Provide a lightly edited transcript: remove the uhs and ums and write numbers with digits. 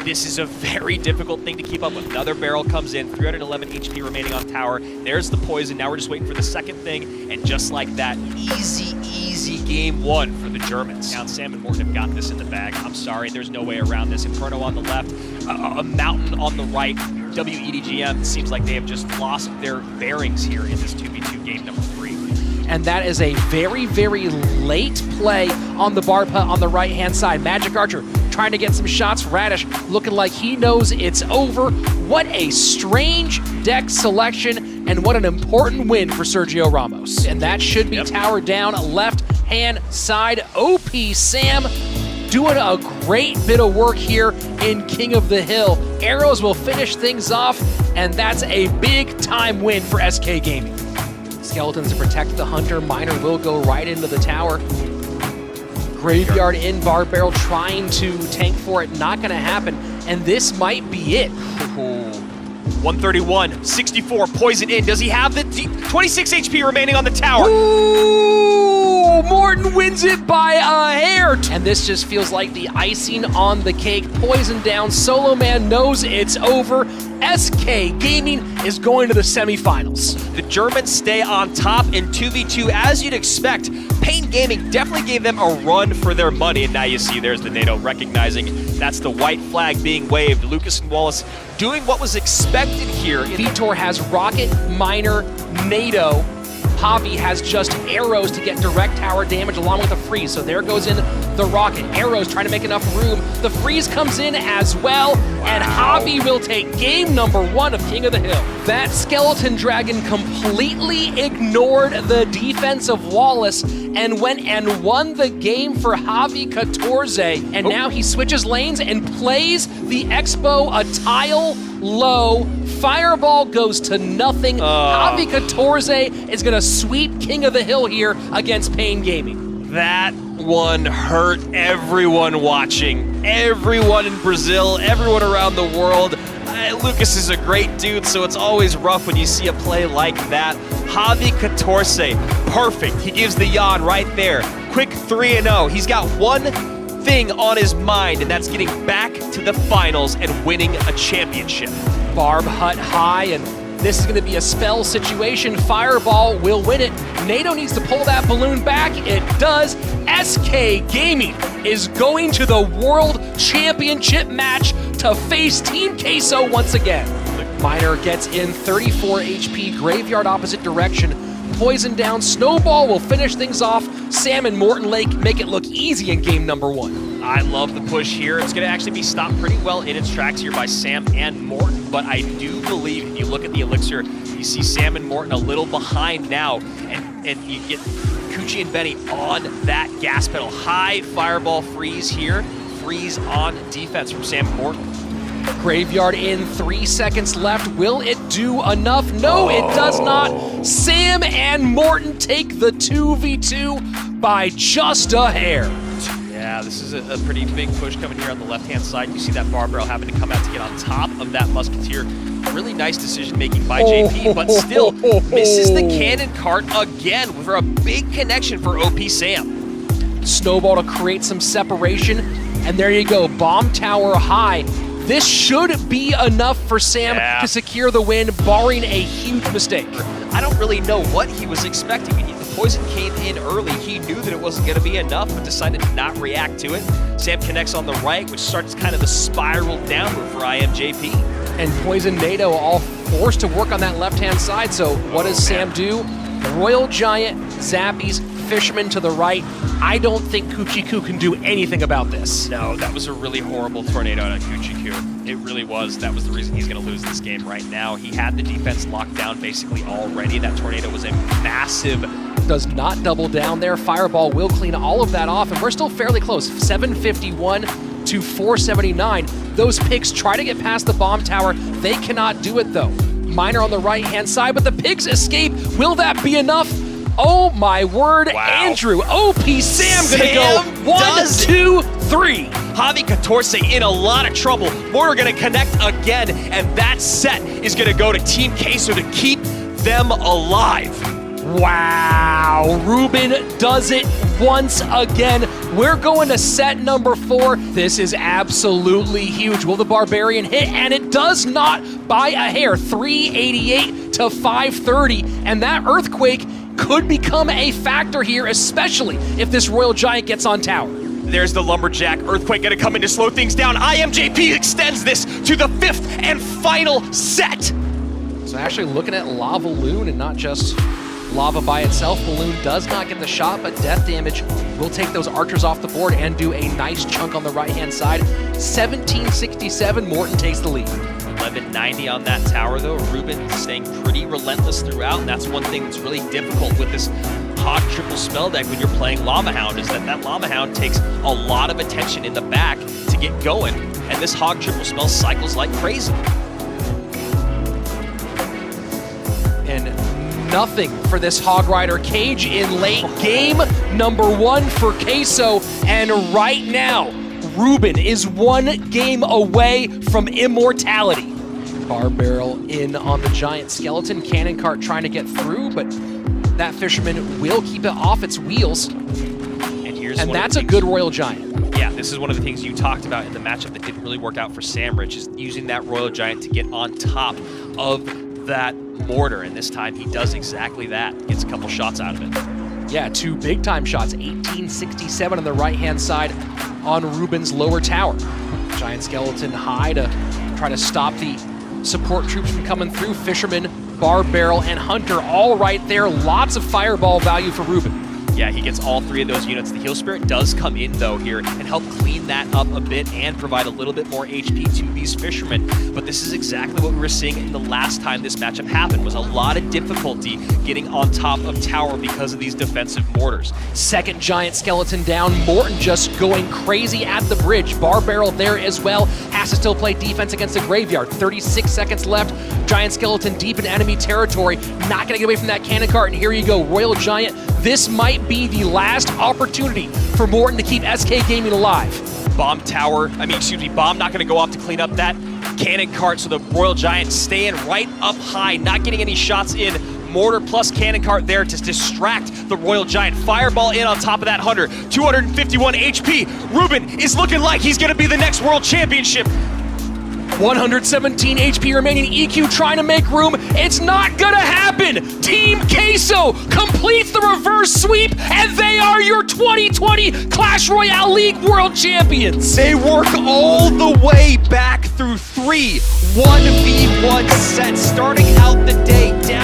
This is a very difficult thing to keep up with. Another barrel comes in, 311 HP remaining on tower. There's the poison. Now we're just waiting for the second thing. And just like that, easy game one for the Germans. Now Sam and Morton have got this in the bag. I'm sorry, there's no way around this. Inferno on the left, a mountain on the right. WEDGM seems like they have just lost their bearings here in this 2v2 game number 3. And that is a very late play on the bar putt on the right-hand side. Magic Archer trying to get some shots. Radish looking like he knows it's over. What a strange deck selection, and what an important win for Sergio Ramos. And that should be tower down, left-hand side. OP Sam doing a great bit of work here in King of the Hill. Arrows will finish things off, and that's a big-time win for SK Gaming. Skeletons to protect the Hunter. Miner will go right into the tower. Graveyard in, Bar Barrel trying to tank for it. Not going to happen. And this might be it. 131, 64, poison in. Does he have the 26 HP remaining on the tower? Ooh, Morton wins it by a hair. And this just feels like the icing on the cake. Poison down. Solo Man knows it's over. SK Gaming is going to the semifinals. The Germans stay on top in 2v2 as you'd expect. Pain Gaming definitely gave them a run for their money, and now you see there's the NATO recognizing that's the white flag being waved. Lucas and Wallace doing what was expected here. Vitor has Rocket, Miner, NATO. Javi has just arrows to get direct tower damage along with a freeze. So there goes in the Rocket. Arrows trying to make enough room. The freeze comes in as well. Wow. And Javi will take game number 1 of King of the Hill. That Skeleton Dragon completely ignored the defense of Wallace and went and won the game for Javi 14. And now he switches lanes and plays the Expo a tile low. Fireball goes to nothing. Javi 14 is going to sweep King of the Hill here against Pain Gaming. That one hurt everyone watching. Everyone in Brazil, everyone around the world. Lucas is a great dude, so it's always rough when you see a play like that. Javi 14, perfect. He gives the yawn right there. Quick 3-0. He's got one thing on his mind, and that's getting back to the finals and winning a championship. Barb Hut high, and this is going to be a spell situation. Fireball will win it. NATO needs to pull that balloon back. It does. SK Gaming is going to the World Championship match to face Team Queso once again. Miner gets in 34 HP, Graveyard opposite direction. Poison down, Snowball will finish things off. Sam and Morton Lake make it look easy in game number 1. I love the push here. It's going to actually be stopped pretty well in its tracks here by Sam and Morton, but I do believe if you look at the elixir, you see Sam and Morton a little behind now, and you get Kuchi and Benny on that gas pedal. High fireball freeze here. Freeze on defense from Sam and Morton. Graveyard in, 3 seconds left. Will it do enough? No, it does not. Sam and Morton take the 2v2 by just a hair. Yeah, this is a pretty big push coming here on the left-hand side. You see that Bar Barrel having to come out to get on top of that Musketeer. Really nice decision-making by JP, but still misses the cannon cart again for a big connection for OP Sam. Snowball to create some separation, and there you go, bomb tower high. This should be enough for Sam to secure the win, barring a huge mistake. I don't really know what he was expecting. The poison came in early. He knew that it wasn't going to be enough, but decided to not react to it. Sam connects on the right, which starts kind of the spiral downward for IMJP. And Poison NATO all forced to work on that left-hand side, so what does Sam do? Royal Giant, Zappies, Fisherman to the right. I don't think Kuchiku can do anything about this. No, that was a really horrible tornado on Kuchiku. It really was. That was the reason he's going to lose this game right now. He had the defense locked down basically already. That tornado was a massive... Does not double down there. Fireball will clean all of that off, and we're still fairly close. 751 to 479. Those picks try to get past the bomb tower. They cannot do it, though. Miner on the right-hand side, but the pigs escape. Will that be enough? Oh, my word, Andrew. OP Sam gonna go 1, 2, 3. Javi 14 in a lot of trouble. We're gonna connect again, and that set is gonna go to Team Queso to keep them alive. Wow, Ruben does it once again. We're going to set number 4. This is absolutely huge. Will the Barbarian hit? And it does not by a hair. 388 to 530. And that Earthquake could become a factor here, especially if this Royal Giant gets on tower. There's the Lumberjack. Earthquake gonna come in to slow things down. IMJP extends this to the 5th and final set. So actually looking at Lava Loon and not just Lava by itself. Balloon does not get the shot, but death damage will take those archers off the board and do a nice chunk on the right-hand side. 1767, Morten takes the lead. 1190 on that tower though. Ruben staying pretty relentless throughout, and that's one thing that's really difficult with this Hog triple spell deck when you're playing Lava Hound, is that Lava Hound takes a lot of attention in the back to get going, and this Hog triple spell cycles like crazy. And nothing for this Hog Rider Cage in late game number 1 for Queso, and right now, Ruben is 1 game away from immortality. Bar Barrel in on the Giant Skeleton. Cannon Cart trying to get through, but that Fisherman will keep it off its wheels. And that's a good Royal Giant. Yeah, this is one of the things you talked about in the matchup that didn't really work out for Samrich, is using that Royal Giant to get on top of that mortar, and this time he does exactly that. Gets a couple shots out of it. Yeah, 2 big-time shots. 1867 on the right-hand side on Ruben's lower tower. Giant Skeleton high to try to stop the support troops from coming through. Fisherman, Bar Barrel, and Hunter all right there. Lots of fireball value for Ruben. Yeah, he gets all 3 of those units. The Heal Spirit does come in, though, here and help clean that up a bit and provide a little bit more HP to these Fishermen. But this is exactly what we were seeing in the last time this matchup happened, was a lot of difficulty getting on top of tower because of these defensive mortars. Second Giant Skeleton down. Morten just going crazy at the bridge. Bar Barrel there as well. Has to still play defense against the Graveyard. 36 seconds left. Giant Skeleton deep in enemy territory. Not going to get away from that Cannon Cart, and here you go. Royal Giant. This might be the last opportunity for Morten to keep SK Gaming alive. Bomb not gonna go off to clean up that Cannon Cart, so the Royal Giant staying right up high, not getting any shots in. Mortar plus Cannon Cart there to distract the Royal Giant. Fireball in on top of that Hunter. 251 HP. Ruben is looking like he's gonna be the next World Championship. 117 HP remaining. EQ trying to make room. It's not gonna happen. Team Queso completes the reverse sweep, and they are your 2020 Clash Royale League World Champions. They work all the way back through 3 1v1 sets, starting out the day down